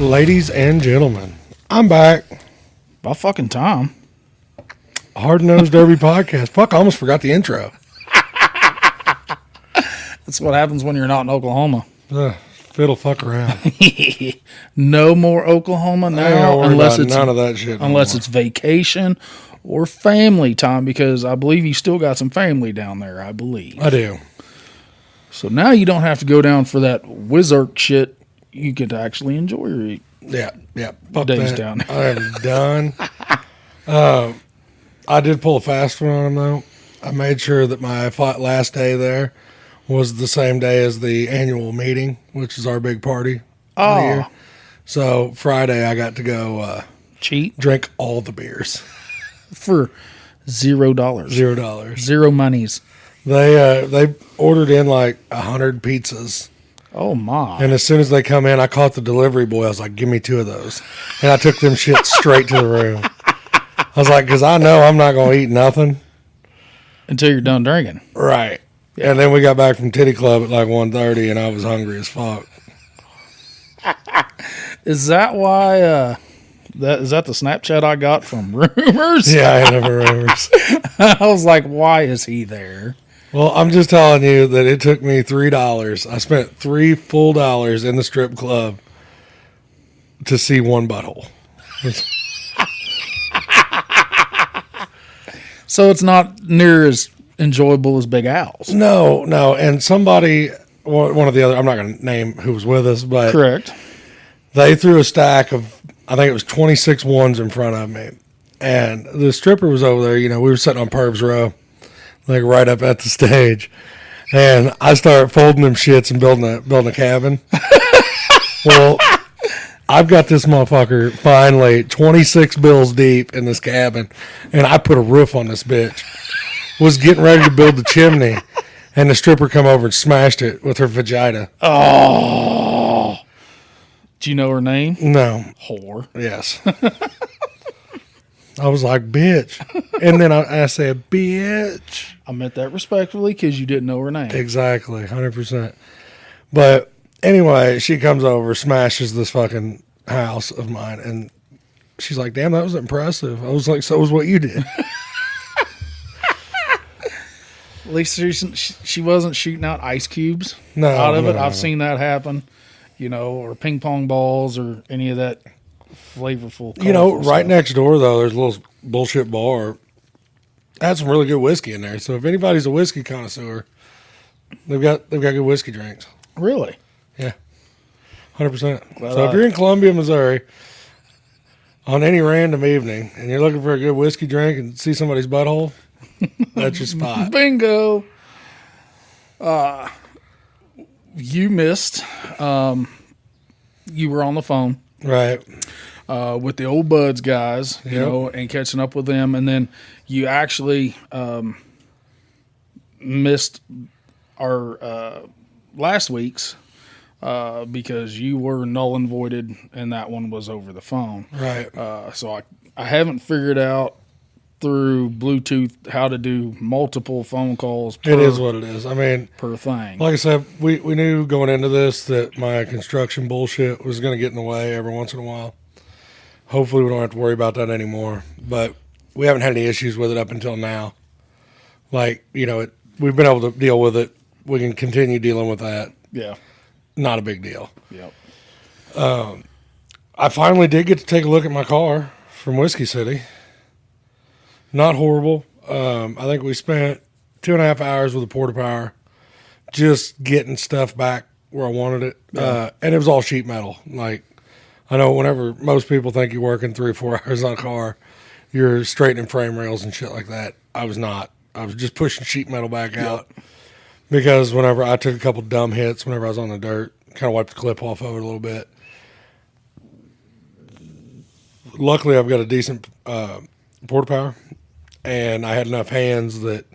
Ladies and gentlemen, I'm back. About fucking time. Hard Nosed Derby Podcast. Fuck, I almost forgot the intro. That's what happens when you're not in Oklahoma. Fiddle fuck around. No more Oklahoma I ain't now, worried unless about it's none of that shit. unless it's vacation or family time, because I believe you still got some family down there. I believe. I do. So now you don't have to go down for that wizard shit. You get to actually enjoy your Yeah. Fuck days that. down there. I am done. I did pull a fast one on him though. I made sure that my last day there was the same day as the annual meeting, which is our big party of the year. So Friday I got to go cheat drink all the beers. for $0. $0. Zero monies. They ordered in like 100 pizzas. Oh my. And as soon as they come in, I caught the delivery boy. I was like, give me 2 of those. And I took them shit straight to the room. I was like, because I know I'm not going to eat nothing. Until you're done drinking. Right. Yeah. And then we got back from Titty Club at like 1:30, and I was hungry as fuck. Is that why, is that the Snapchat I got from Rumors? Yeah, I had never rumors. I was like, why is he there? Well, I'm just telling you that it took me $3. I spent $3 full in the strip club to see one butthole. So it's not near as enjoyable as Big Al's. No. And somebody, one of the other, I'm not going to name who was with us, but Correct. they threw a stack of, I think it was 26 ones in front of me. And the stripper was over there. You know, we were sitting on Purv's Row, like right up at the stage. And I started folding them shits and building a cabin. Well, I've got this motherfucker finally 26 bills deep in this cabin, and I put a roof on this bitch. Was getting ready to build the chimney, and the stripper come over and smashed it with her vagina. Oh. Do you know her name? No. Whore. Yes. I was like, bitch. And then I said, bitch. I meant that respectfully because you didn't know her name. Exactly, 100%. But anyway, she comes over, smashes this fucking house of mine, and she's like, damn, that was impressive. I was like, so was what you did. At least she wasn't shooting out ice cubes No, out of it. no. I've seen that happen, or ping pong balls or any of that flavorful. You know, right stuff. next door, though, there's a little bullshit bar. Had some really good whiskey in there. So if anybody's a whiskey connoisseur, they've got good whiskey drinks. Really? Yeah, 100%. Well, So if you're in Columbia, Missouri, on any random evening, and you're looking for a good whiskey drink and see somebody's butthole, that's your spot. Bingo. You missed. You were on the phone Right. with the old Buds guys, Yep. and catching up with them, and then you actually missed our last week's because you were null and voided, and that one was over the phone. Right. So I haven't figured out through Bluetooth how to do multiple phone calls It is what it is. I mean, per thing. like I said, we knew going into this that my construction bullshit was going to get in the way every once in a while. Hopefully we don't have to worry about that anymore. But we haven't had any issues with it up until now. Like, we've been able to deal with it. We can continue dealing with that. Yeah. Not a big deal. Yep. I finally did get to take a look at my car from Whiskey City. Not horrible. I think we spent 2.5 hours with a porta power just getting stuff back where I wanted it. Yeah. And it was all sheet metal. Like, I know whenever most people think you're working 3 or 4 hours on a car, you're straightening frame rails and shit like that. I was not. I was just pushing sheet metal back out because whenever I took a couple dumb hits, whenever I was on the dirt, kind of wiped the clip off of it a little bit. Luckily, I've got a decent porta power, and I had enough hands that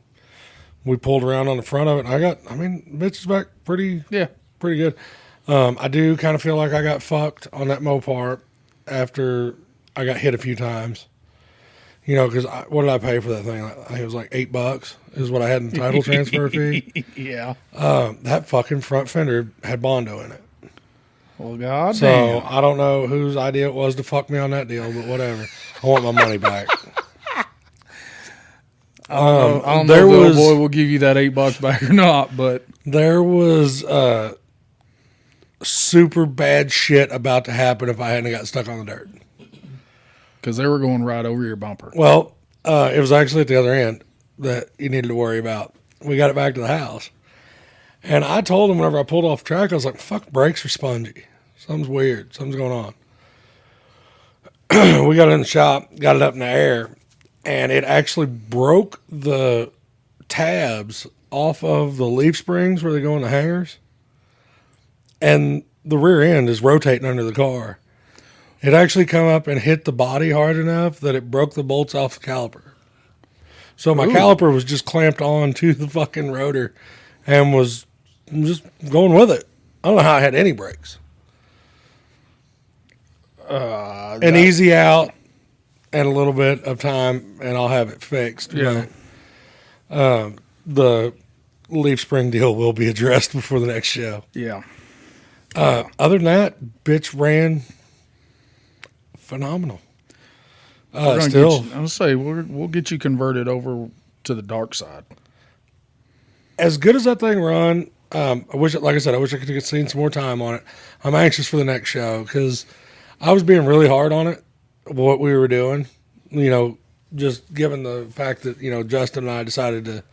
we pulled around on the front of it. Bitch is back pretty good. I do kind of feel like I got fucked on that Mopar after I got hit a few times. Because what did I pay for that thing? I think it was like $8 is what I had in the title transfer fee. Yeah. That fucking front fender had Bondo in it. Well, god So damn. I don't know whose idea it was to fuck me on that deal, but whatever. I want my money back. I don't know there if the old was- boy will give you that $8 back or not, but There was super bad shit about to happen if I hadn't got stuck on the dirt. because they were going right over your bumper. Well, it was actually at the other end that you needed to worry about. We got it back to the house. And I told him whenever I pulled off the track, I was like, fuck, brakes are spongy. Something's weird. Something's going on. We got it in the shop, got it up in the air, and it actually broke the tabs off of the leaf springs where they go in the hangers. And the rear end is rotating under the car. It actually come up and hit the body hard enough that it broke the bolts off the caliper. So my Ooh. caliper was just clamped on to the fucking rotor and was just going with it. I don't know how I had any brakes. An easy out and a little bit of time, and I'll have it fixed. Yeah. But, the leaf spring deal will be addressed before the next show. Yeah. Other than that, bitch ran phenomenal. We're gonna Still, get you, I'll say we'll get you converted over to the dark side. as good as that thing run, I wish, like I said, I wish I could have seen some more time on it. I'm anxious for the next show because I was being really hard on it, what we were doing. You know, just given the fact that, you know, Justin and I decided to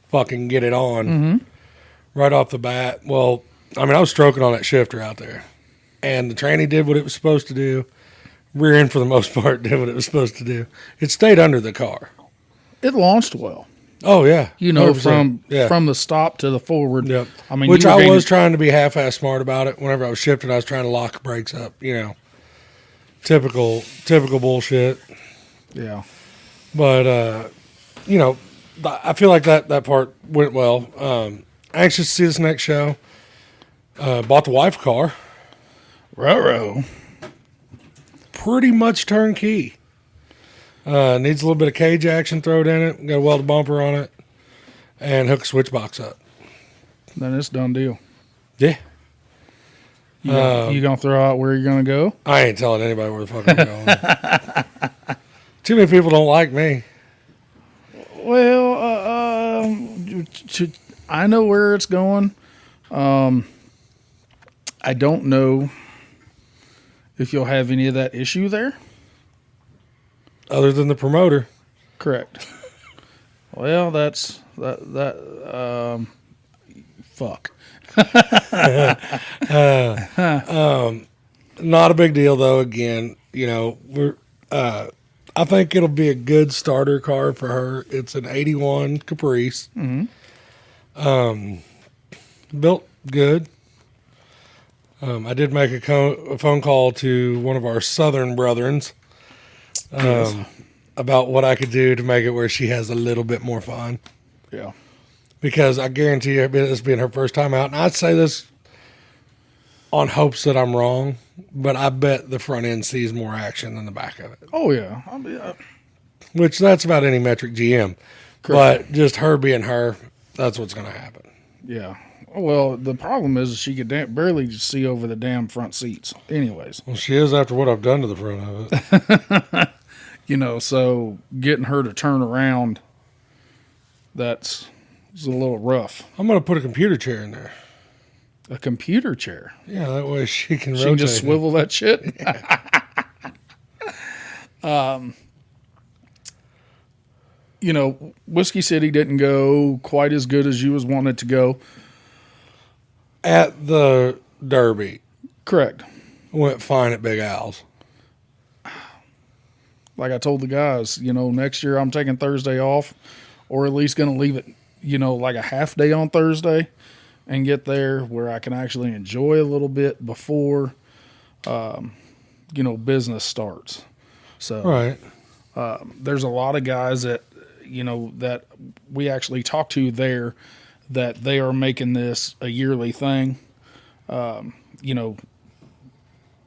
fucking get it on right off the bat. Well, I mean, I was stroking on that shifter out there, and the tranny did what it was supposed to do. Rear end, for the most part, did what it was supposed to do. It stayed under the car. It launched well. Oh, yeah. You know, 100%. from the stop to the forward. Yep. I mean, Which you were I gaining- was trying to be half-ass smart about it. Whenever I was shifting, I was trying to lock brakes up. You know, typical bullshit. Yeah. But you know, I feel like that part went well. Anxious to see this next show. Bought the wife a car. Ruh-roh. Pretty much turnkey. Needs a little bit of cage action thrown in it. Got a welded bumper on it, and hook a switch box up. Then it's done deal. Yeah. You gonna throw out where you're gonna go? I ain't telling anybody where the fuck I'm going. Too many people don't like me. Well, I know where it's going. I don't know if you'll have any of that issue there. Other than the promoter. Correct. Well, that's that. Fuck. Not a big deal though. Again, you know, I think it'll be a good starter car for her. It's an 81 Caprice. Built good. I did make a phone call to one of our southern brethrens about what I could do to make it where she has a little bit more fun. Yeah. Because I guarantee you, this being her first time out, and I'd say this on hopes that I'm wrong, but I bet the front end sees more action than the back of it. Oh yeah. Which that's about any metric GM. Correct. But just her being her, that's what's going to happen. Yeah. Well, the problem is she could barely see over the damn front seats. Anyways, Well, she is after what I've done to the front of it. you know, so getting her to turn around, it's a little rough. I'm going to put a computer chair in there. A computer chair. Yeah, that way she can She rotate. can just it. swivel that shit. You know, Whiskey City didn't go quite as good as you was wanting it to go. At the Derby, Correct. went fine at Big Al's. Like I told the guys, you know, next year I'm taking Thursday off, or at least going to leave it, you know, like a half day on Thursday and get there where I can actually enjoy a little bit before, you know, business starts. So Right. there's a lot of guys that, you know, that we actually talked to there that they are making this a yearly thing. You know,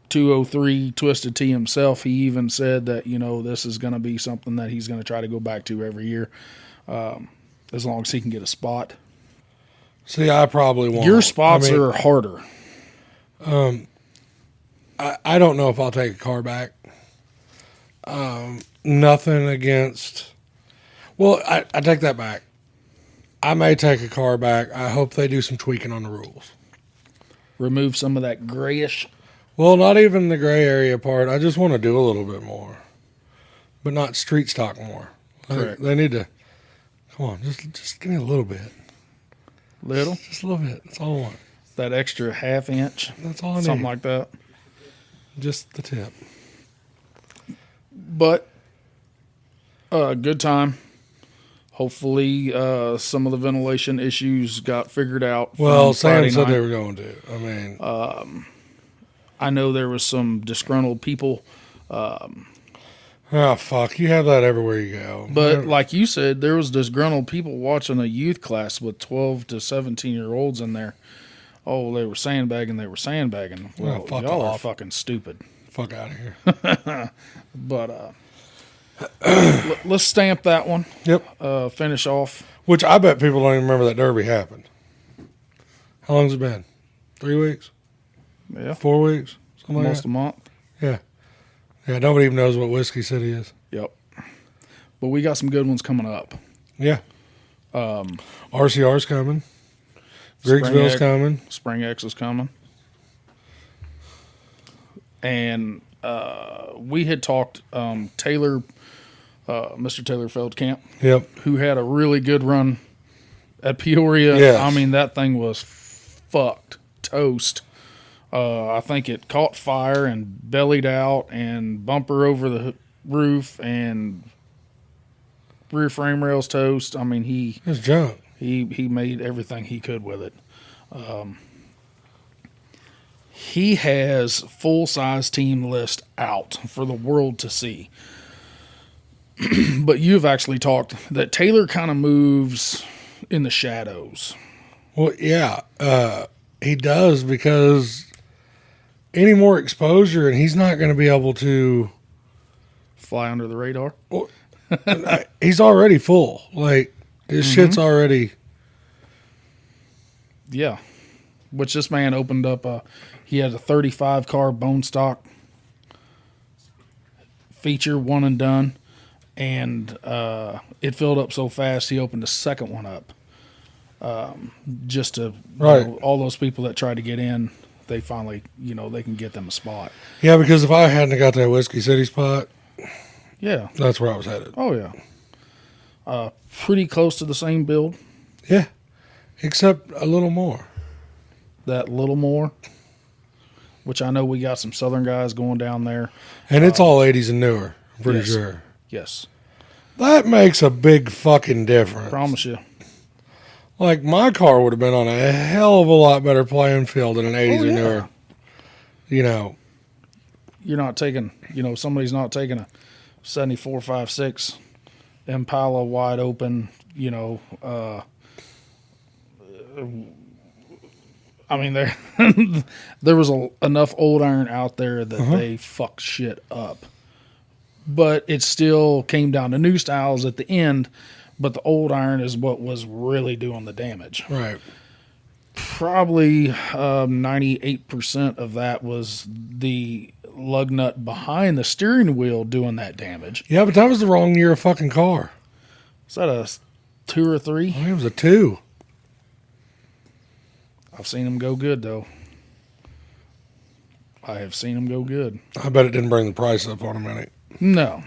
203 Twisted T himself, he even said that, you know, this is going to be something that he's going to try to go back to every year, as long as he can get a spot. See, I probably won't. Your spots I mean, are harder. I don't know if I'll take a car back. Nothing against. Well, I take that back. I may take a car back. I hope they do some tweaking on the rules. Remove some of that grayish. Well, not even the gray area part. I just want to do a little bit more, but not street stock more. Correct. They need to. Come on, just give me a little bit. Little? Just a little bit. That's all I want. That extra half inch. That's all I need. Something like that. Just the tip. But good time. Hopefully, some of the ventilation issues got figured out. Well, from Friday Sam said night. they were going to. I mean, I know there was some disgruntled people, oh fuck, you have that everywhere you go. but like you said, there was disgruntled people watching a youth class with 12 to 17-year-olds in there. Oh, they were sandbagging. Well, fuck y'all are off. fucking stupid. Fuck out of here. But let's stamp that one. Yep. Finish off. Which I bet people don't even remember that Derby happened. How long's it been? 3 weeks? Yeah, 4 weeks? Something like almost that? a month. Yeah. Yeah, nobody even knows what Whiskey City is. Yep. But we got some good ones coming up. Yeah. RCR's coming. Griggsville's Egg. coming. Spring X is coming. And we had talked Taylor, Mr. Taylor Feldkamp, Yep. who had a really good run at Peoria. Yes. I mean, that thing was fucked toast. I think it caught fire and bellied out and bumper over the roof and rear frame rails toast. I mean, It's junk. he made everything he could with it. He has full-size team list out for the world to see. But you've actually talked that Taylor kind of moves in the shadows. Well, yeah. He does because any more exposure and he's not going to be able to. Fly under the radar. He's already full. Like, his shit's already. Yeah. Which this man opened up he had a 35 car bone stock feature, one and done, and it filled up so fast he opened a second one up. Just to Right. all those people that tried to get in, they finally, they can get them a spot. Yeah, because if I hadn't got that Whiskey City spot, Yeah. that's where I was headed. Oh yeah. Pretty close to the same build. Yeah. Except a little more. That little more, which I know we got some Southern guys going down there. And it's all 80s and newer, I'm pretty yes. sure. Yes. That makes a big fucking difference. Promise you. Like, my car would have been on a hell of a lot better playing field than an 80s Oh, or yeah. newer. You're not taking, somebody's not taking a 74.56 Impala wide open, I mean, there was enough old iron out there that they fucked shit up. But it still came down to new styles at the end, but the old iron is what was really doing the damage. Right. Probably 98% of that was the lug nut behind the steering wheel doing that damage. Yeah, but that was the wrong year of fucking car. Is that a 2 or 3? I think it was a 2. I've seen them go good, though. I have seen them go good. I bet it didn't bring the price up on a minute. No.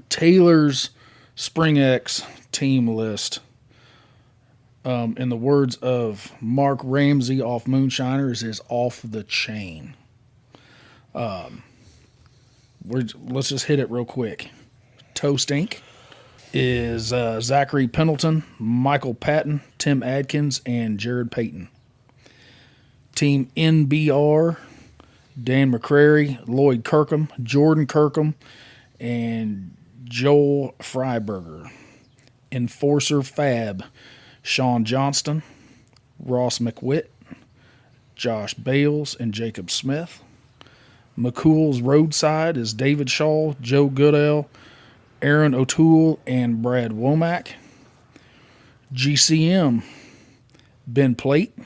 Taylor's Spring X team list, in the words of Mark Ramsey off Moonshiners, is off the chain. Let's just hit it real quick. Toast Inc. is Zachary Pendleton, Michael Patton, Tim Adkins, and Jared Payton. Team NBR, Dan McCrary, Lloyd Kirkham, Jordan Kirkham, and Joel Freiberger. Enforcer Fab, Sean Johnston, Ross McWitt, Josh Bales, and Jacob Smith. McCool's Roadside is David Shaw, Joe Goodell, Aaron O'Toole, and Brad Womack. GCM, Ben Plate,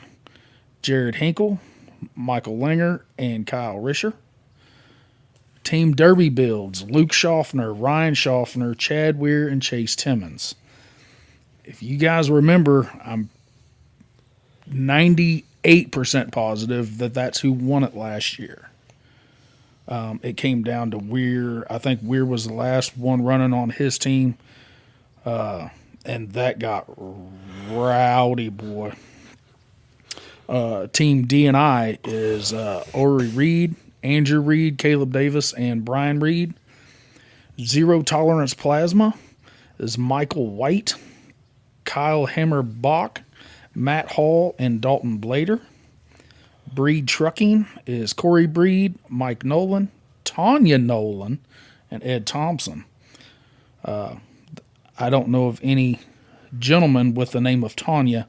Jared Hinkle, Michael Linger and Kyle Risher. Team Derby builds Luke Schaffner, Ryan Schaffner, Chad Weir, and Chase Timmons. If you guys remember, I'm 98% positive that that's who won it last year. It came down to Weir. I think Weir was the last one running on his team. And that got rowdy, boy. Team D&I is Ori Reed, Andrew Reed, Caleb Davis, and Brian Reed. Zero Tolerance Plasma is Michael White, Kyle Hammer Bach, Matt Hall, and Dalton Blader. Breed Trucking is Corey Breed, Mike Nolan, Tanya Nolan, and Ed Thompson. I don't know of any gentleman with the name of Tanya,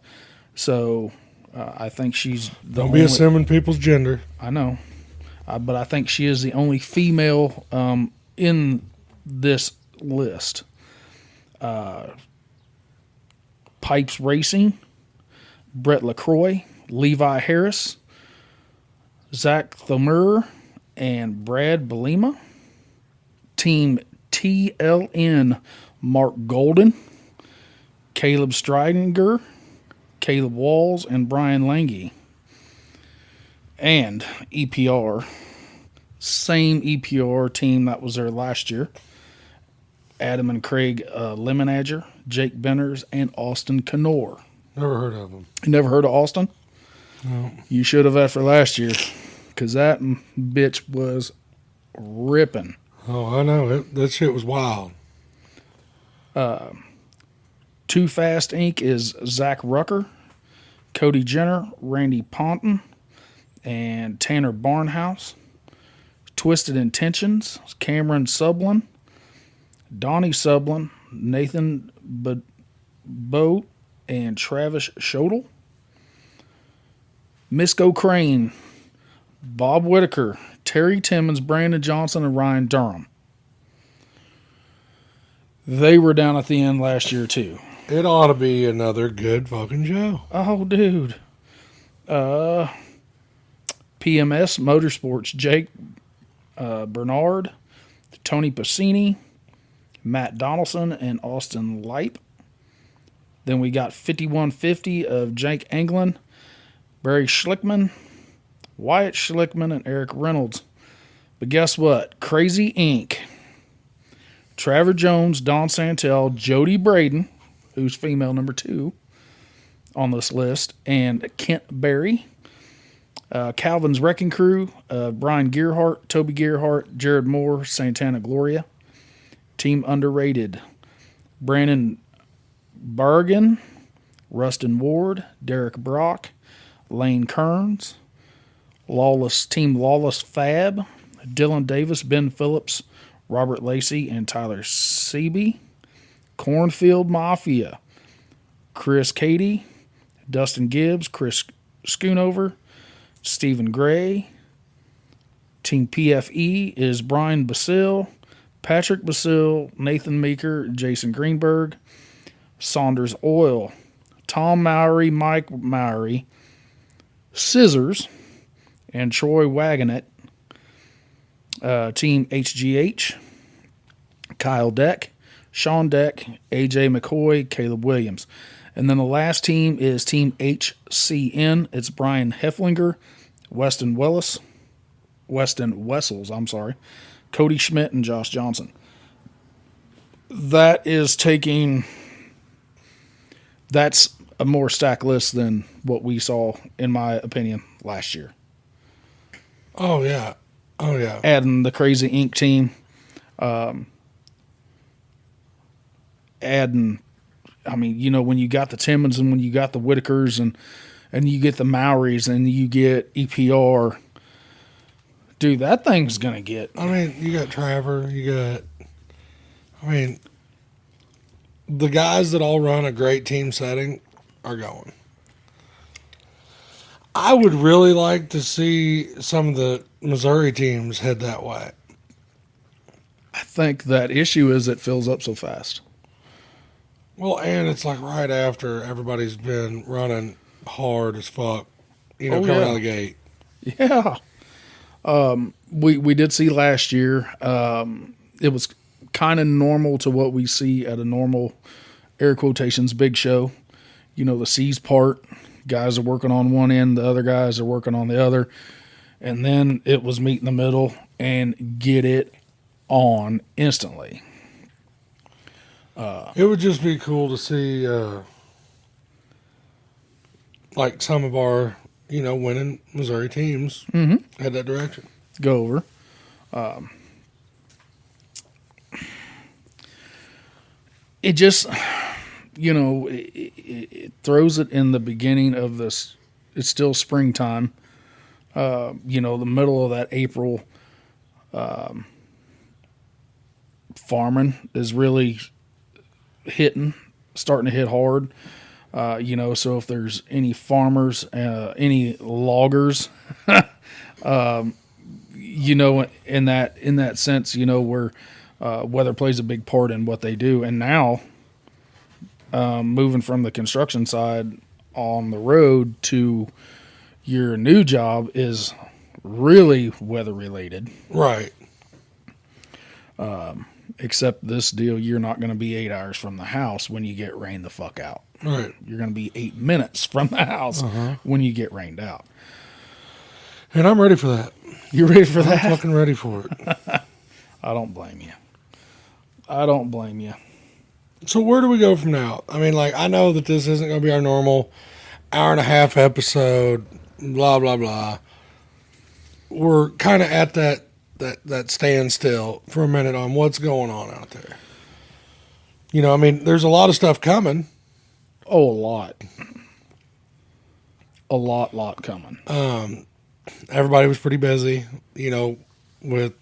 so I think she's the Don't be assuming people's gender. I know, but I think she is the only female in this list. Pipes Racing, Brett LaCroix, Levi Harris, Zach Thomer, and Brad Belima. Team TLN, Mark Golden, Caleb Stridinger, Caleb Walls, and Brian Lange. And EPR, same EPR team that was there last year. Adam and Craig Lemonager, Jake Benners, and Austin Canor. Never heard of them. You never heard of Austin? No. You should have after last year, because that bitch was ripping. Oh, I know. That shit was wild. Too Fast Inc. is Zach Rucker, Cody Jenner, Randy Ponton, and Tanner Barnhouse. Twisted Intentions, Cameron Sublin, Donnie Sublin, Nathan Boat, and Travis Schodel. Misco Crane, Bob Whitaker, Terry Timmons, Brandon Johnson, and Ryan Durham. They were down at the end last year, too. It ought to be another good fucking show. Oh, dude. PMS Motorsports, Jake Bernard, Tony Pacini, Matt Donaldson, and Austin Leip. Then we got 5150 of Jake Anglin, Barry Schlickman, Wyatt Schlickman, and Eric Reynolds. But guess what? Crazy Inc., Trevor Jones, Don Santel, Jody Braden, who's female number 2 on this list, and Kent Berry. Calvin's Wrecking Crew, Brian Gearhart, Toby Gearhart, Jared Moore, Santana Gloria. Team Underrated, Brandon Bargan, Rustin Ward, Derek Brock, Lane Kearns. Team Lawless Fab, Dylan Davis, Ben Phillips, Robert Lacey, and Tyler Seeby. Cornfield Mafia, Chris Cady, Dustin Gibbs, Chris Schoonover, Stephen Gray. Team PFE is Brian Basil, Patrick Basil, Nathan Meeker, Jason Greenberg. Saunders Oil, Tom Mowry, Mike Mowry, Scissors, and Troy Wagonet. Team HGH, Kyle Deck, Sean Deck, AJ McCoy, Caleb Williams. And then the last team is Team HCN. It's Brian Hefflinger, Weston Wessels, Cody Schmidt, and Josh Johnson. That's a more stacked list than what we saw, in my opinion, last year. Oh, yeah. Oh, yeah. Adding the Crazy Inc. team. When you got the Timmons and when you got the Whitakers and you get the Mowrys and you get EPR, dude, that thing's going to get... you got Trevor, the guys that all run a great team setting are going. I would really like to see some of the Missouri teams head that way. I think that issue is it fills up so fast. Well, and it's like right after everybody's been running hard as fuck, coming out of the gate. Yeah. We did see last year. It was kind of normal to what we see at a normal air quotations big show. You know, the C's part, guys are working on one end, the other guys are working on the other. And then it was meet in the middle and get it on instantly. It would just be cool to see, like some of our, winning Missouri teams head that direction. Go over. It just, it throws it in the beginning of this. It's still springtime. The middle of that April, farming is really starting to hit hard. So if there's any farmers, any loggers, in that sense, where weather plays a big part in what they do. And now, moving from the construction side on the road to your new job is really weather related. Right. Except this deal, you're not going to be 8 hours from the house when you get rained the fuck out. Right. You're going to be 8 minutes from the house when you get rained out. And I'm ready for that. You ready for that? I'm fucking ready for it. I don't blame you. So where do we go from now? I mean, I know that this isn't going to be our normal hour and a half episode, blah, blah, blah. We're kind of at that standstill for a minute on what's going on out there. There's a lot of stuff coming. Oh, a lot. A lot coming. Everybody was pretty busy, with,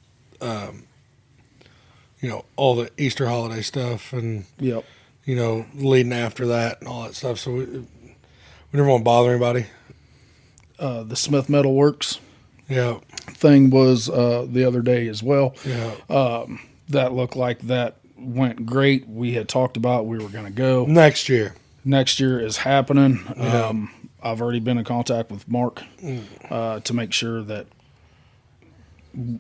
all the Easter holiday stuff and, Yep. leading after that and all that stuff. So we never want to bother anybody. The Smith Metal Works Yeah. thing was the other day as well. Yeah. That looked like that went great. We had talked about we were going to go. Next year. Next year is happening. Yeah. I've already been in contact with Mark to make sure that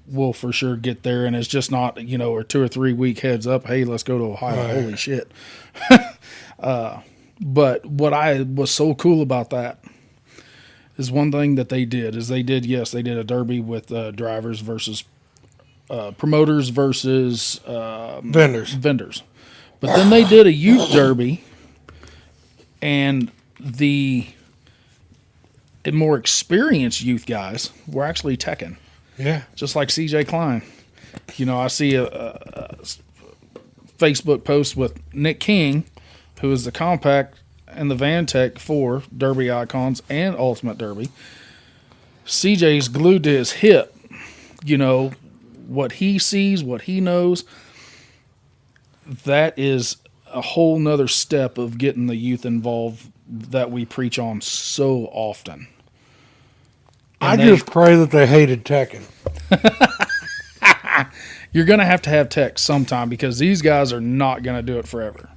we'll for sure get there. And it's just not, a 2 or 3 week heads up. Hey, let's go to Ohio. Right. Holy shit. But what I was so cool about that is one thing that they did they did a derby with drivers versus promoters versus vendors. But then they did a youth derby, and the more experienced youth guys were actually teching. Yeah. Just like CJ Klein. I see a Facebook post with Nick King, who is the compact and the Van Tech for Derby Icons and Ultimate Derby. CJ's glued to his hip. What he sees, what he knows, that is a whole nother step of getting the youth involved that we preach on so often. I just pray that they hated Tekken. You're going to have tech sometime because these guys are not going to do it forever.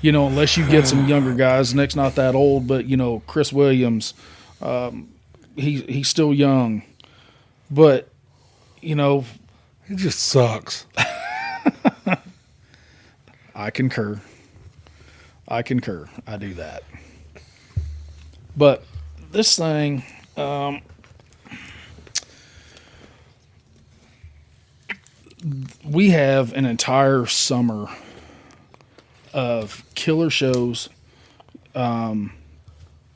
Unless you get some younger guys. Nick's not that old, but, Chris Williams, he's still young. But, it just sucks. I concur. I do that. But this thing, we have an entire summer of killer shows. You're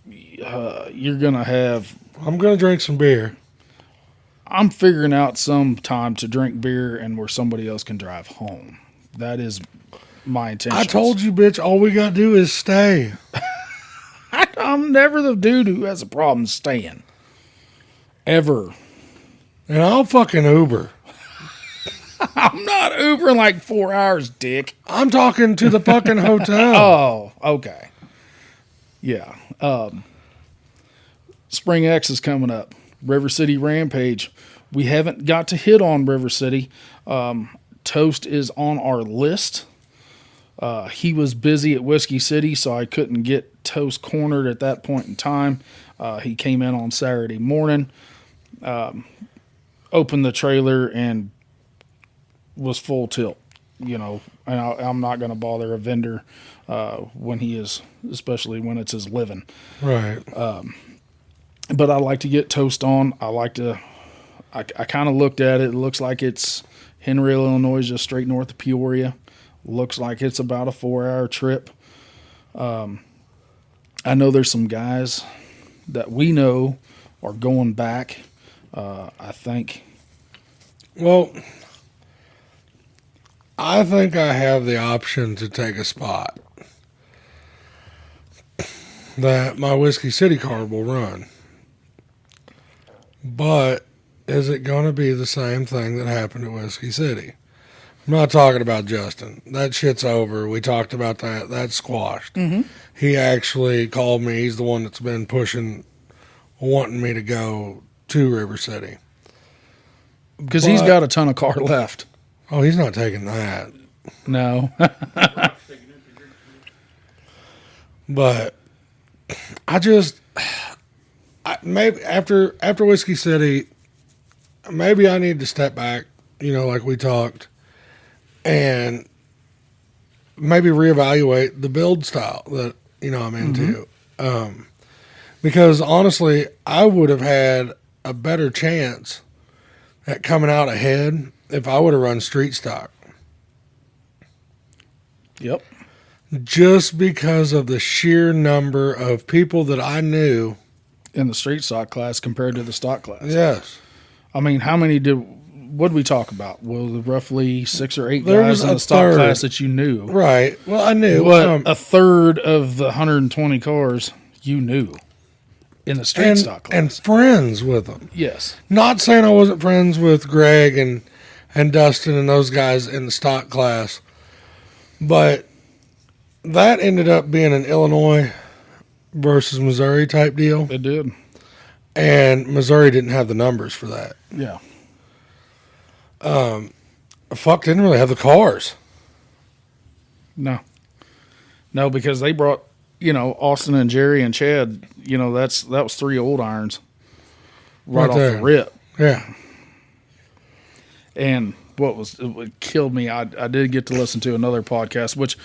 going to have... I'm going to drink some beer. I'm figuring out some time to drink beer and where somebody else can drive home. That is my intention. I told you, bitch, all we got to do is stay. I'm never the dude who has a problem staying. Ever. And I'll fucking Uber. I'm not Ubering like 4 hours, dick. I'm talking to the fucking hotel. Oh, okay. Yeah. Spring X is coming up. River City Rampage. We haven't got to hit on River City. Toast is on our list. He was busy at Whiskey City, so I couldn't get Toast cornered at that point in time. He came in on Saturday morning, opened the trailer, and was full tilt. And I'm not going to bother a vendor when he is, especially when it's his living. Right. But I like to get Toast on. I kind of looked at it. It looks like it's Henry, Illinois, just straight north of Peoria. Looks like it's about a 4-hour trip. I know there's some guys that we know are going back. I think. Well, I think I have the option to take a spot that my Whiskey City car will run. But is it going to be the same thing that happened at Whiskey City? I'm not talking about Justin. That shit's over. We talked about that. That's squashed. Mm-hmm. He actually called me. He's the one that's been pushing, wanting me to go to River City. Because he's got a ton of car left. Oh, he's not taking that. No. But maybe after Whiskey City, maybe I need to step back, like we talked, and maybe reevaluate the build style that, I'm into. Mm-hmm. Because honestly, I would have had a better chance at coming out ahead if I would have run street stock. Yep. Just because of the sheer number of people that I knew In the street stock class compared to the stock class. Yes. I mean, how many what did we talk about? Well, roughly 6 or 8 There guys was in a the stock third. class that you knew. Right. Well, I knew. But a third of the 120 cars you knew in the street stock class. And friends with them. Yes. Not saying I wasn't friends with Greg and Dustin and those guys in the stock class, but that ended up being an Illinois versus Missouri type deal, It did. and Missouri didn't have the numbers for that. Yeah. Fuck, didn't really have the cars. No, because they brought, Austin and Jerry and Chad, that was 3 old irons right off there. the rip. Yeah. And what killed me, I did get to listen to another podcast, which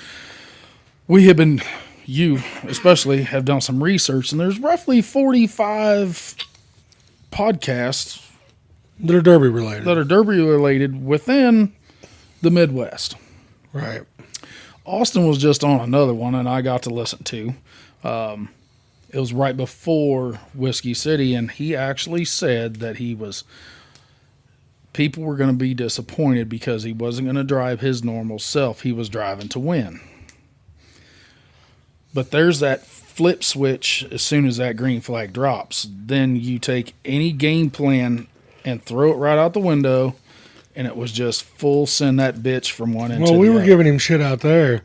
you especially have done some research, and there's roughly 45 podcasts They're Derby related. that are Derby related within the Midwest. Right. Austin was just on another one, and I got to listen to. It was right before Whiskey City, and he actually said that people were going to be disappointed because he wasn't going to drive his normal self. He was driving to win. But there's that flip switch as soon as that green flag drops. Then you take any game plan and throw it right out the window, and it was just full send that bitch from one end to the other. Well, we were giving him shit out there.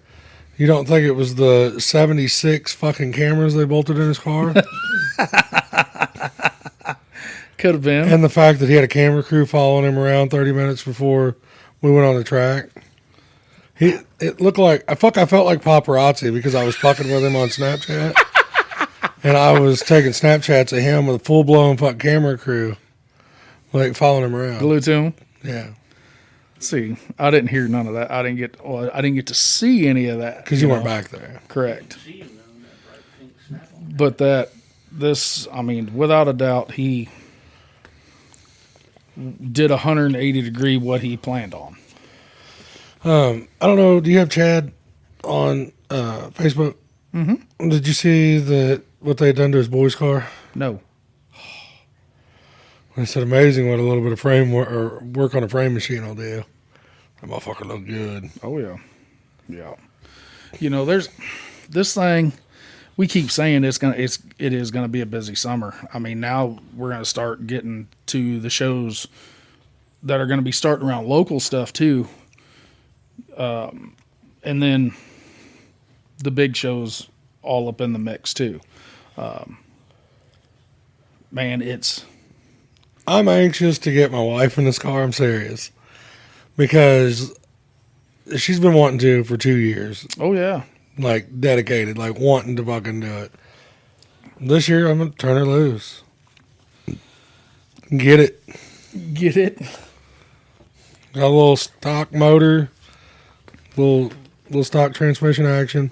You don't think it was the 76 fucking cameras they bolted in his car? Could have been. And the fact that he had a camera crew following him around 30 minutes before we went on the track. It looked like, I felt like paparazzi because I was fucking with him on Snapchat. And I was taking Snapchats of him with a full-blown fucking camera crew, like following him around. Glued to him. Yeah. See, I didn't hear none of that. I didn't get to see any of that. Because you weren't back there. Correct. But without a doubt, he did 180 degree what he planned on. I don't know. Do you have Chad on Facebook? Mm-hmm. Did you see what they had done to his boy's car? No. They said amazing what a little bit of frame or work on a frame machine will do. That motherfucker looked good. Oh yeah. Yeah. There's this thing. We keep saying it is gonna be a busy summer. I mean, now we're gonna start getting to the shows that are gonna be starting around local stuff too. And then the big shows all up in the mix too. I'm anxious to get my wife in this car. I'm serious. Because she's been wanting to for 2 years, Oh yeah. like dedicated, like wanting to fucking do it. This year, I'm gonna turn her loose. Get it. Get it? Got a little stock motor, little stock transmission action.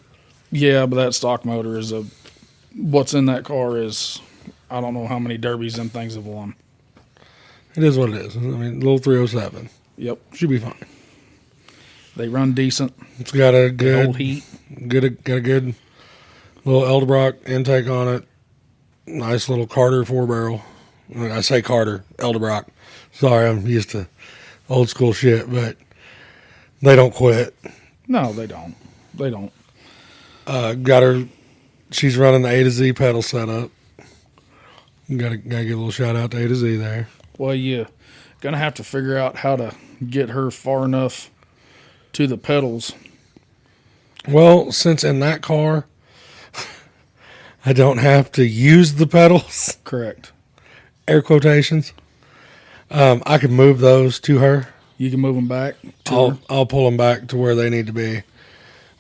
Yeah, but that stock motor is what's in that car is, I don't know how many derbies them things have won. It is what it is. I mean, little 307 Yep. should be fine. They run decent. It's got a Good good, old heat. got a good little Eldebrock intake on it. Nice little Carter 4-barrel. When I say Carter, Eldebrock. Sorry, I'm used to old school shit, but they don't quit. No, they don't. They don't. Got her. She's running the A to Z pedal setup. Gotta give a little shout out to A to Z there. Well, you gonna have to figure out how to get her far enough to the pedals. Well, since in that car, I don't have to use the pedals, Correct. air quotations. I can move those to her. You can move them back. To her. I'll pull them back to where they need to be,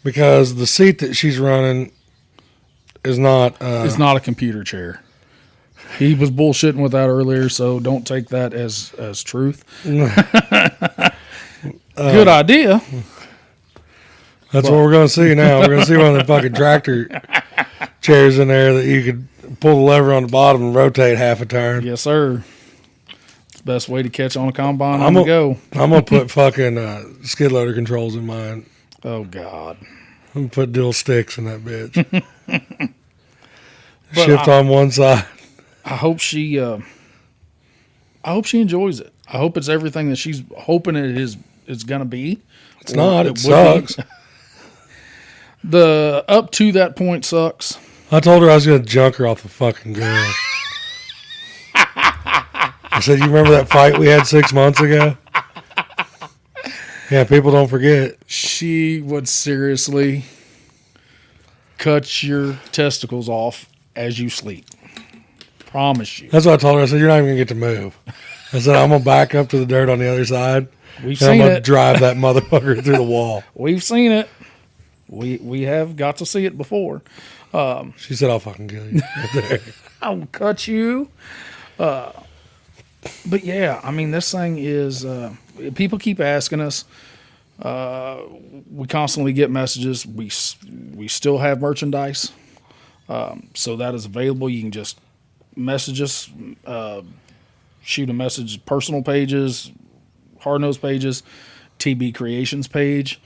because the seat that she's running is not. It's not a computer chair. He was bullshitting with that earlier, so don't take that as truth. Good idea. That's what we're going to see now. We're going to see one of the fucking tractor chairs in there that you could pull the lever on the bottom and rotate half a turn. Yes, sir. It's the best way to catch on a combine on I'm the a- go. I'm going to put fucking skid loader controls in mine. Oh God. I'm going to put dual sticks in that bitch. But Shift on one side. I hope she enjoys it. I hope it's everything that she's hoping it's gonna be. It's not. It would be. sucks. The up to that point sucks. I told her I was going to junk her off the fucking girl. I said, you remember that fight we had 6 months ago? Yeah, people don't forget. She would seriously cut your testicles off as you sleep. Promise you. That's what I told her. I said, you're not even going to get to move. I said, I'm going to back up to the dirt on the other side. We've And I'm seen going to it. drive that motherfucker through the wall. We've seen it. We have got to see it before. She said, I'll fucking kill you. Right there. I'll cut you. But yeah, I mean, this thing is. People keep asking us. We constantly get messages. We still have merchandise, so that is available. You can just message us, shoot a message, personal pages, Hard Nose pages, TB Creations page.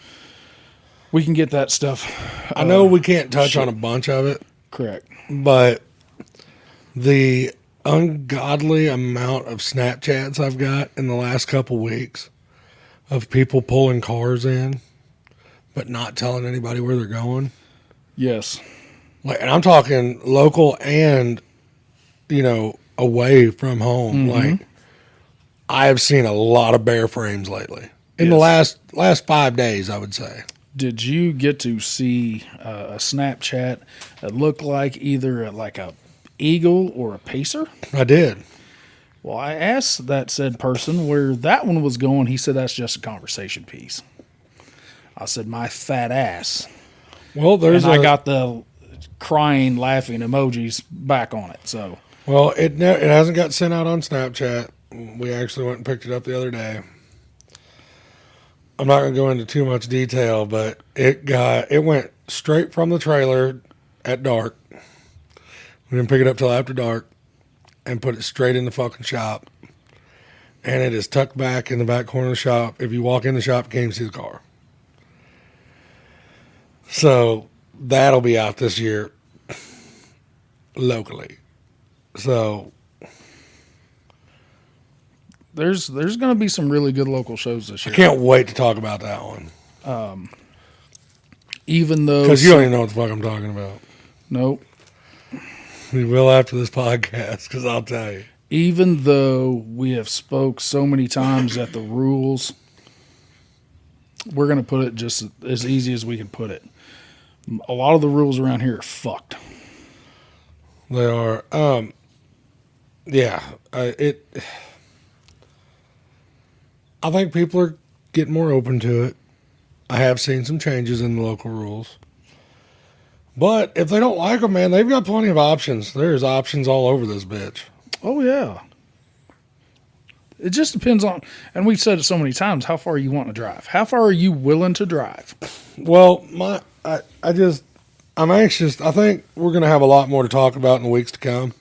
We can get that stuff. I know we can't touch on a bunch of it, Correct. but the ungodly amount of Snapchats I've got in the last couple weeks of people pulling cars in, but not telling anybody where they're going. Yes. Like, and I'm talking local and, away from home. Like, I have seen a lot of bear frames lately in the last 5 days, I would say. Did you get to see a Snapchat that looked like either like a eagle or a pacer? I did. Well, I asked that said person where that one was going. He said that's just a conversation piece. I said, my fat ass. Well, And I got the crying, laughing emojis back on it. So, Well, it hasn't got sent out on Snapchat. We actually went and picked it up the other day. I'm not going to go into too much detail, but it went straight from the trailer at dark. We didn't pick it up till after dark and put it straight in the fucking shop. And it is tucked back in the back corner of the shop. If you walk in the shop, you can't even see the car. So that'll be out this year locally. So there's going to be some really good local shows this I year. can't wait to talk about that one. Even though. Because you don't even know what the fuck I'm talking about. Nope. We will after this podcast, because I'll tell you. Even though we have spoke so many times that the rules, we're going to put it just as easy as we can put it. A lot of the rules around here are fucked. They are. Yeah. I think people are getting more open to it. I have seen some changes in the local rules. But if they don't like them, man, they've got plenty of options. There's options all over this bitch. Oh, yeah. It just depends on, and we've said it so many times, how far you want to drive. How far are you willing to drive? Well, I'm anxious. I think we're going to have a lot more to talk about in the weeks to come.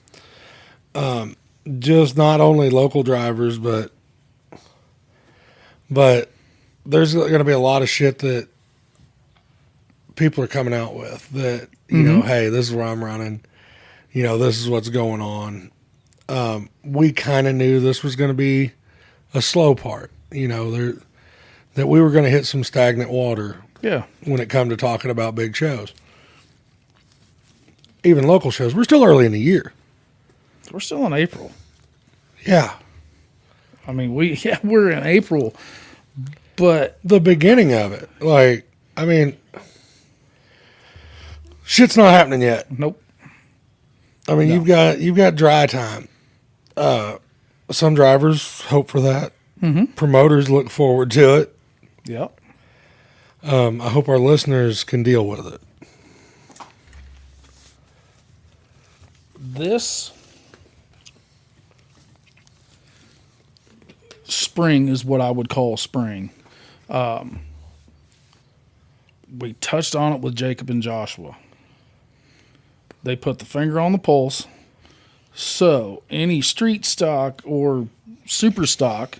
Just not only local drivers, but there's going to be a lot of shit that people are coming out with that, you know, hey, this is where I'm running. You know, this is what's going on. We kind of knew this was going to be a slow part, you know, that we were going to hit some stagnant water. Yeah. When it come to talking about big shows. Even local shows. We're still early in the year. We're still in April. Yeah. I mean, we're in April, but the beginning of it, like, I mean, shit's not happening yet. Nope. I mean, you've got dry time. Some drivers hope for that. Mm-hmm. Promoters look forward to it. Yep. I hope our listeners can deal with it. This spring is what I would call spring. We touched on it with Jacob and Joshua. They put the finger on the pulse. So any street stock or super stock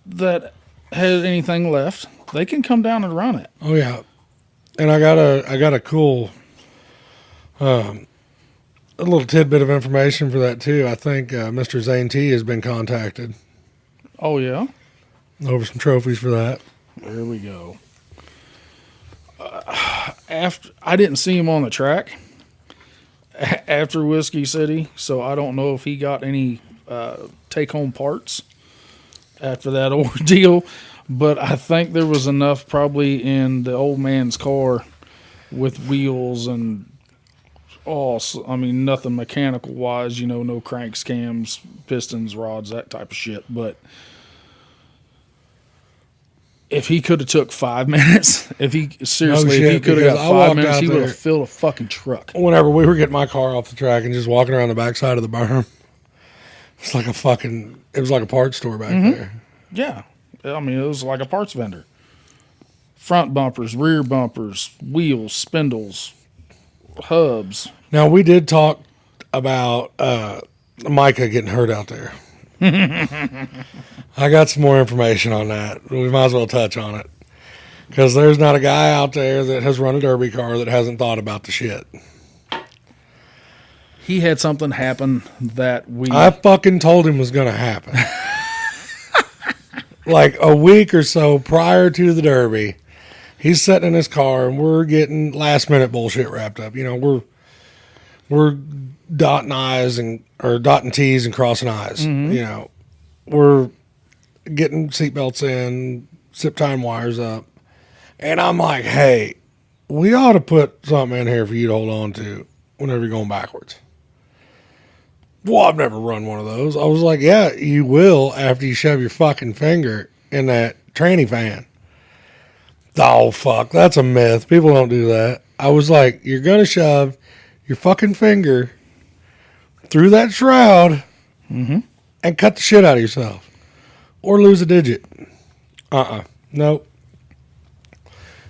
that has anything left, they can come down and run it. Oh yeah, and I got a cool, a little tidbit of information for that too. I think Mr. Zane T has been contacted. Oh yeah, over some trophies for that. There we go. After I didn't see him on the track after Whiskey City, so I don't know if he got any take-home parts after that ordeal. But I think there was enough probably in the old man's car with wheels and nothing mechanical wise, you know, no cranks, cams, pistons, rods, that type of shit. But if he could have took 5 minutes, if he could have got 5 minutes, he would have filled a fucking truck. Whenever we were getting my car off the track and just walking around the backside of the berm, it was like a parts store back there. Yeah. I mean, it was like a parts vendor. Front bumpers, rear bumpers, wheels, spindles, hubs. Now, we did talk about Micah getting hurt out there. I got some more information on that. We might as well touch on it. Because there's not a guy out there that has run a derby car that hasn't thought about the shit. He had something happen that I fucking told him was going to happen. Like a week or so prior to the Derby, he's sitting in his car and we're getting last minute bullshit wrapped up. You know, we're dotting I's or dotting T's and crossing I's. Mm-hmm. You know, we're getting seatbelts in, zip time wires up. And I'm like, hey, we ought to put something in here for you to hold on to whenever you're going backwards. Well, I've never run one of those. I was like, yeah, you will after you shove your fucking finger in that tranny fan. Oh, fuck. That's a myth. People don't do that. I was like, you're going to shove your fucking finger through that shroud and cut the shit out of yourself. Or lose a digit. Nope.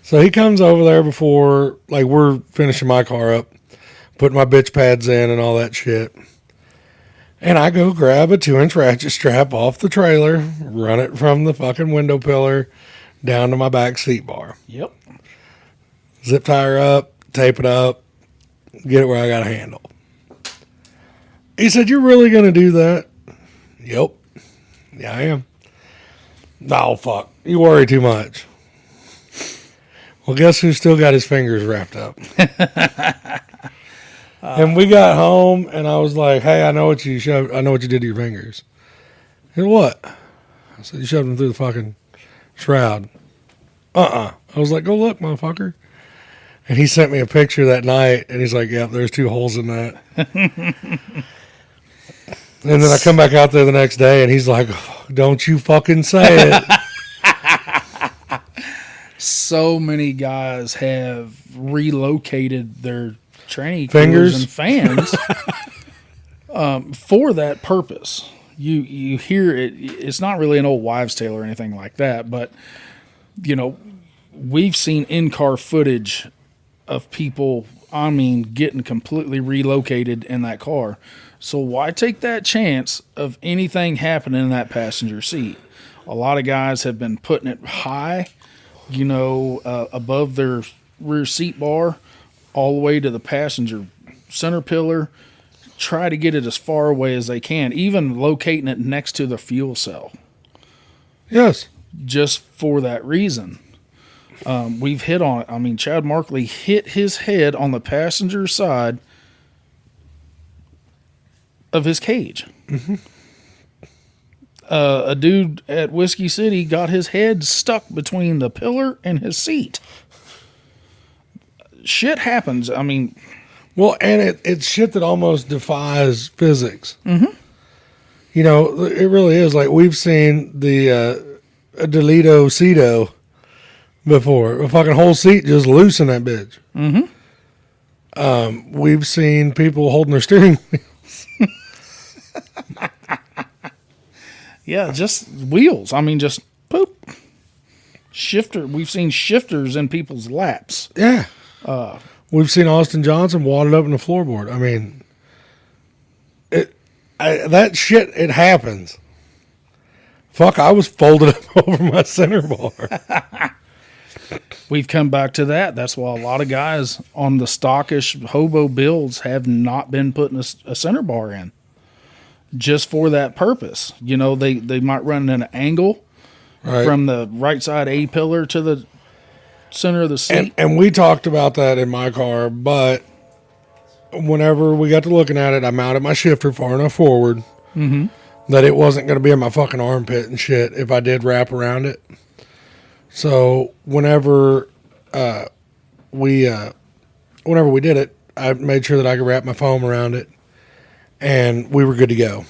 So he comes over there before, like, we're finishing my car up, putting my bitch pads in and all that shit. And I go grab a 2-inch ratchet strap off the trailer, run it from the fucking window pillar down to my back seat bar. Yep. Zip tie her up, tape it up, get it where I got a handle. He said, you're really going to do that? Yep. Yeah, I am. Oh, fuck. You worry too much. Well, guess who still got his fingers wrapped up? And we got home, and I was like, hey, I know what you did to your fingers. And what? I said, you shoved them through the fucking shroud. I was like, go look, motherfucker. And he sent me a picture that night, and he's like, yep, there's 2 holes in that. And then I come back out there the next day, and he's like, don't you fucking say it. so many guys have relocated their tranny Fingers? coolers and fans for that purpose. You hear it. It's not really an old wives' tale or anything like that, but we've seen in-car footage of people, getting completely relocated in that car. So why take that chance of anything happening in that passenger seat? A lot of guys have been putting it high, above their rear seat bar, all the way to the passenger center pillar. Try to get it as far away as they can, even locating it next to the fuel cell. Yes. Just for that reason. We've hit on it. Chad Markley hit his head on the passenger side of his cage. Mm-hmm. A dude at Whiskey City got his head stuck between the pillar and his seat. Shit happens. Well, and it's shit that almost defies physics. Mm-hmm. It really is. Like, we've seen the Delito Cedo before. A fucking whole seat just loose in that bitch. Mm-hmm. We've seen people holding their steering wheels. Yeah, just wheels. Just poop. Shifter. We've seen shifters in people's laps. Yeah. We've seen Austin Johnson wadded up in the floorboard. That shit, it happens. Fuck, I was folded up over my center bar. We've come back to that. That's why a lot of guys on the stockish hobo builds have not been putting a center bar in. Just for that purpose. They might run an angle from the right side A pillar to the center of the seat. And we talked about that in my car, but whenever we got to looking at it, I mounted my shifter far enough forward that it wasn't going to be in my fucking armpit and shit if I did wrap around it. So whenever we did it, I made sure that I could wrap my foam around it, and we were good to go.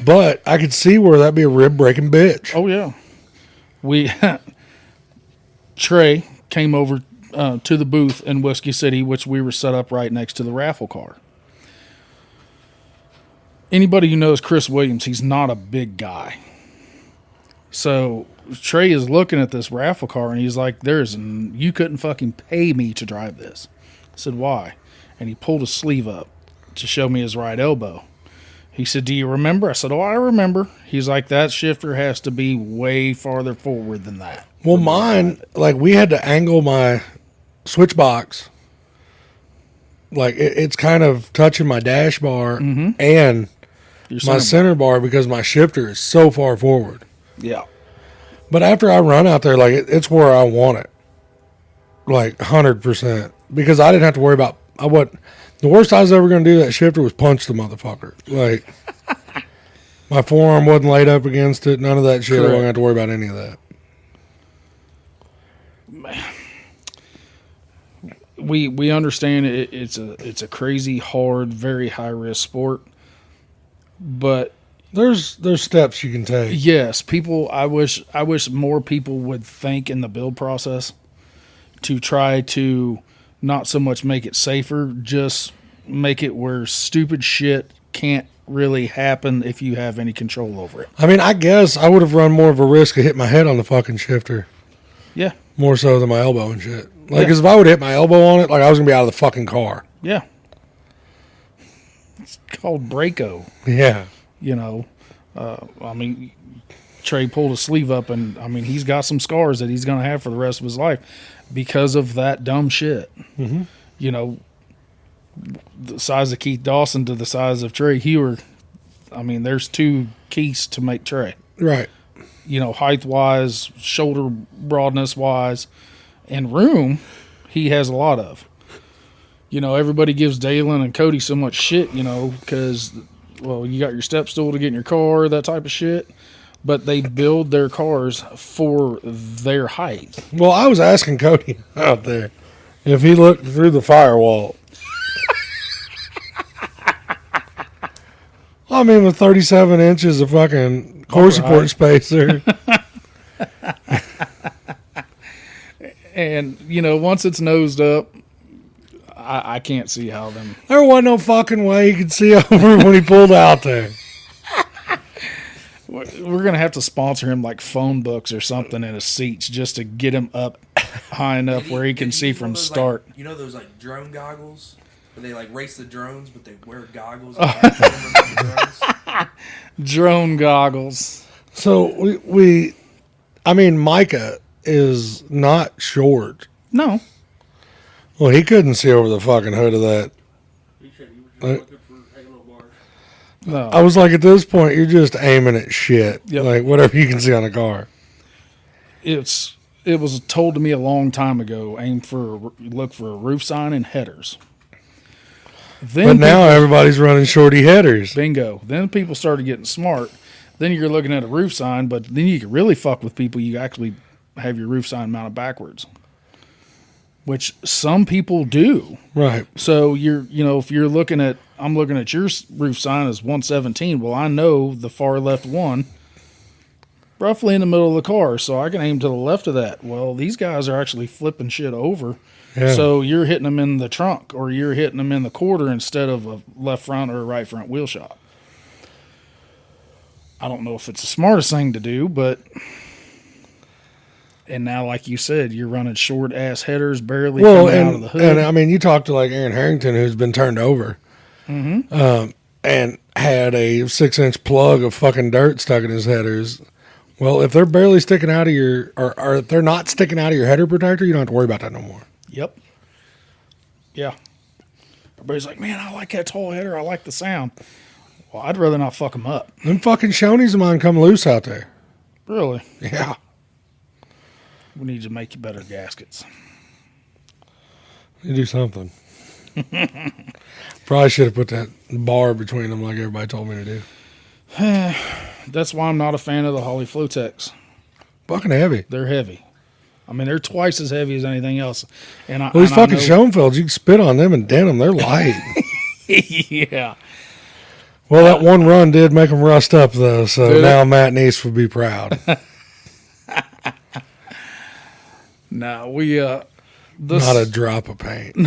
But I could see where that'd be a rib breaking bitch. Oh yeah, Trey came over to the booth in Whiskey City, which we were set up right next to the raffle car. Anybody who knows Chris Williams, he's not a big guy. So Trey is looking at this raffle car and he's like, you couldn't fucking pay me to drive this. I said, why? And he pulled his sleeve up to show me his right elbow. He said, do you remember? I said, oh, I remember. He's like, that shifter has to be way farther forward than that. Well, mine, we had to angle my switch box. It's kind of touching my dash bar and my center bar because my shifter is so far forward. Yeah. But after I run out there, it's where I want it. 100%. Because I didn't have to worry about, the worst I was ever going to do that shifter was punch the motherfucker. My forearm wasn't laid up against it, none of that shit. Correct. I wasn't have to worry about any of that. We understand it's a crazy, hard, very high risk sport, but there's steps you can take. Yes, people. I wish more people would think in the build process to try to not so much make it safer, just make it where stupid shit can't really happen if you have any control over it. I guess I would have run more of a risk of hitting my head on the fucking shifter. Yeah. More so than my elbow and shit. Because if I would hit my elbow on it, I was going to be out of the fucking car. Yeah. It's called Braco. Yeah. Trey pulled his sleeve up and, he's got some scars that he's going to have for the rest of his life because of that dumb shit. Mm-hmm. The size of Keith Dawson to the size of Trey Hewer. There's two keys to make Trey. Right. Height-wise, shoulder broadness-wise, and room, he has a lot of. Everybody gives Dalen and Cody so much shit, because, you got your step stool to get in your car, that type of shit. But they build their cars for their height. Well, I was asking Cody out there if he looked through the firewall. With 37 inches of fucking core support spacer. And, you know, once it's nosed up, I can't see how them. There wasn't no fucking way he could see over when he pulled out there. We're going to have to sponsor him like phone books or something in his seats just to get him up high enough where he can see from start. Like, you know those like drone goggles? Where they like race the drones, but they wear goggles. And Drone goggles. So I mean, Micah is not short. No. Well, he couldn't see over the fucking hood of that. He said he was just looking for halo bars. No. I was like, at this point, you're just aiming at shit. Yep. Like, whatever you can see on a car. It was told to me a long time ago, look for a roof sign and headers. Then But now everybody's running shorty headers. bingo. Then people started getting smart. Then you're looking at a roof sign, but then you can really fuck with people. You actually have your roof sign mounted backwards, which some people do. Right. So if you're looking at, I'm looking at your roof sign as 117. Well, I know the far left one, roughly in the middle of the car, so I can aim to the left of that. Well, these guys are actually flipping shit over. Yeah. So you're hitting them in the trunk or you're hitting them in the quarter instead of a left front or a right front wheel shot. I don't know if it's the smartest thing to do, but and now, like you said, you're running short ass headers barely coming out of the hood. And I mean, you talk to like Aaron Harrington, who's been turned over, and had a 6-inch plug of fucking dirt stuck in his headers. Well, if they're barely sticking out of your, or if they're not sticking out of your header protector, you don't have to worry about that no more. Yep. Yeah. Everybody's like, man, I like that tall header. I like the sound. Well, I'd rather not fuck them up. Them fucking Shoney's of mine come loose out there. Really. Yeah. We need to make you better gaskets. You do something. Probably should have put that bar between them like everybody told me to do. That's why I'm not a fan of the Holley Flotex. Fucking heavy. They're heavy. I mean, they're twice as heavy as anything else. And Well, these fucking Schoenfelds, you can spit on them and dent them. They're light. Yeah. Well, that one run did make them rust up, though, so Did it? now Matt Neese would be proud. No, we Not a drop of paint.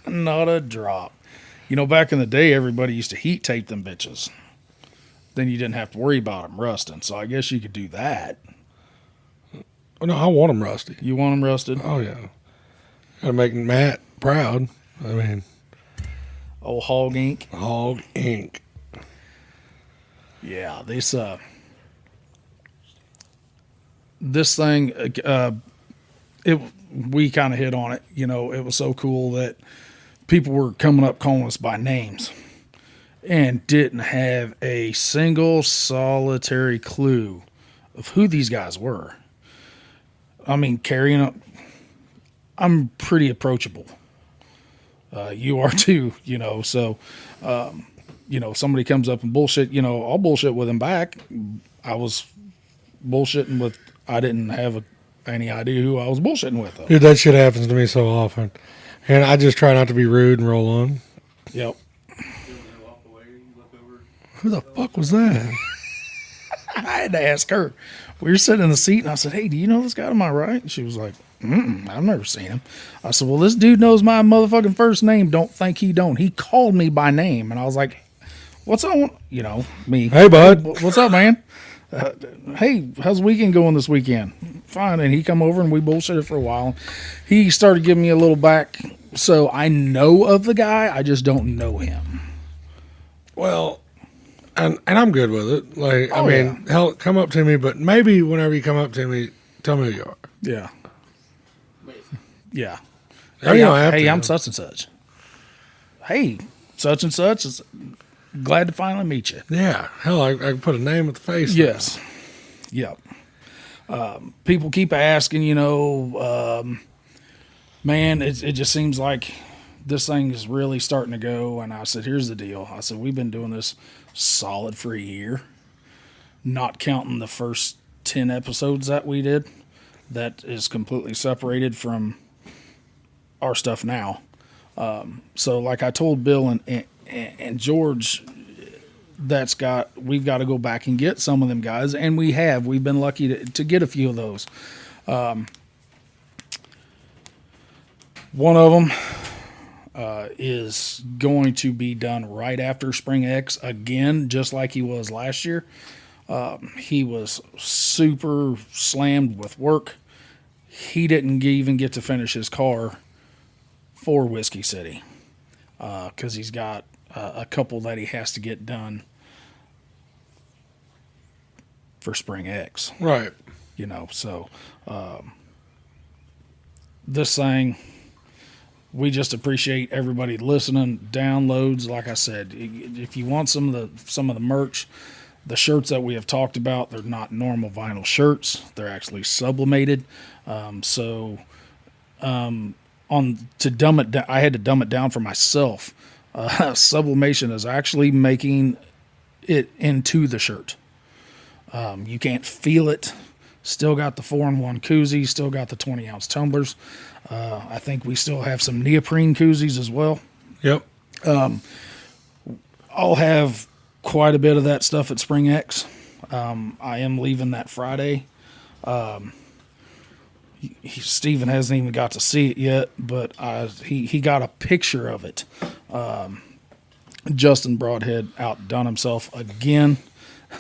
not a drop. You know, back in the day, everybody used to heat tape them bitches. Then you didn't have to worry about them rusting. So I guess you could do that. Oh, no, I want them rusty. You want them rusted? Oh, yeah. Got to make Matt proud. I mean, Old hog ink. hog ink. Yeah, this thing, we kind of hit on it. You know, it was so cool that people were coming up calling us by names and didn't have a single solitary clue of who these guys were. I mean, carrying up, I'm pretty approachable. You are too, you know, so, somebody comes up and bullshit, I'll bullshit with him back. I was bullshitting with, I didn't have any idea who I was bullshitting with, though. Dude, that shit happens to me so often. And I just try not to be rude and roll on. Yep. Who the fuck was that? I had to ask her. We were sitting in the seat, and I said, hey, do you know this guy to my right? And she was like, I've never seen him. I said, well, this dude knows my motherfucking first name. Don't think he don't. He called me by name. And I was like, what's on? Me. Hey, bud. What's up, man? Hey, how's the weekend going this weekend? Fine. And he come over, and we bullshitted for a while. He started giving me a little back. So I know of the guy. I just don't know him. Well, and I'm good with it. Like, Oh, I mean, hell, come up to me, but maybe whenever you come up to me, tell me who you are. Yeah. Yeah. No, you don't have Hey, to. I'm such and such. Hey, such and such is glad to finally meet you. Yeah. Hell, I can put a name with the face. Yes. Yep. People keep asking, man, it just seems like this thing is really starting to go. And I said, here's the deal. I said, we've been doing this solid for a year, not counting the first 10 episodes that we did. That is completely separated from our stuff now. So like I told Bill and George, we've got to go back and get some of them guys. And we've been lucky to get a few of those. One of them is going to be done right after Spring X again, just like he was last year. He was super slammed with work. He didn't even get to finish his car for Whiskey City because he's got a couple that he has to get done for Spring X. Right. You know, so this thing, we just appreciate everybody listening, downloads. Like I said, if you want some of the merch, the shirts that we have talked about, they're not normal vinyl shirts. They're actually sublimated. On to dumb it down, I had to dumb it down for myself. Sublimation is actually making it into the shirt. You can't feel it. Still got the 4-in-1 koozie. Still got the 20-ounce tumblers. I think we still have some neoprene koozies as well. Yep. I'll have quite a bit of that stuff at Spring X. I am leaving that Friday. Steven hasn't even got to see it yet, but he got a picture of it. Justin Broadhead outdone himself again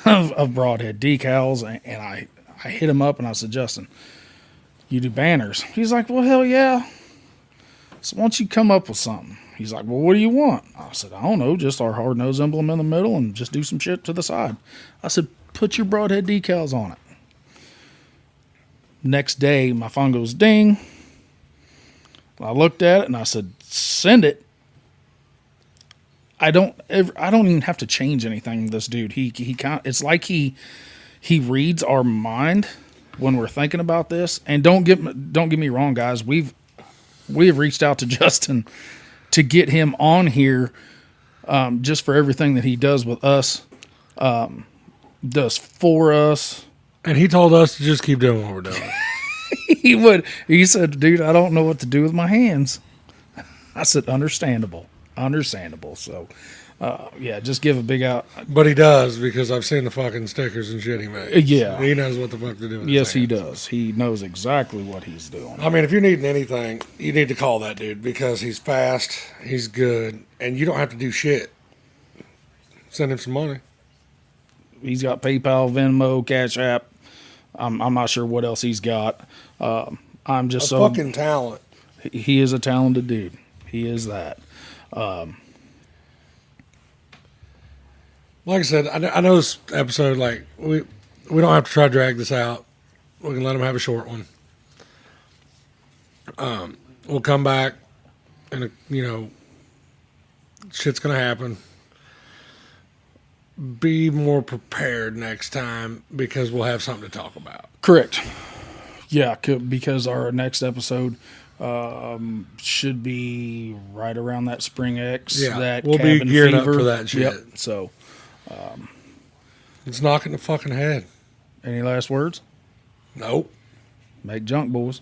of Broadhead decals, and I hit him up and I said, Justin, you do banners? He's like, well, hell yeah. So why don't you come up with something? He's like, well, what do you want? I said, I don't know, just our hard nose emblem in the middle and just do some shit to the side. I said, put your Broadhead decals on it. Next day, my phone goes ding. I looked at it and I said, send it. I don't even have to change anything with this dude. It's like he reads our mind when we're thinking about this. And don't get me wrong, guys. We have reached out to Justin to get him on here, just for everything that he does with us, does for us. And he told us to just keep doing what we're doing. He said, dude, I don't know what to do with my hands. I said, understandable. So, yeah, just give a big out. But he does, because I've seen the fucking stickers and shit he makes. Yeah. He knows what the fuck to do with Yes, his he hands. does. He knows exactly what he's doing. I mean, if you're needing anything, you need to call that dude, because he's fast, he's good, and you don't have to do shit. Send him some money. He's got PayPal, Venmo, Cash App. I'm not sure what else he's got. I'm just so Fucking talent. he is a talented dude. He is that. Like I said, I know this episode, like, we don't have to try to drag this out. We can let him have a short one. We'll come back, and, shit's going to happen. Be more prepared next time, because we'll have something to talk about. Correct. Yeah, because our next episode should be right around that Spring X. Yeah, that we'll be cabin gearing up fever. for that shit. Yep. So, It's knocking the fucking head. any last words? Nope. Make junk, boys.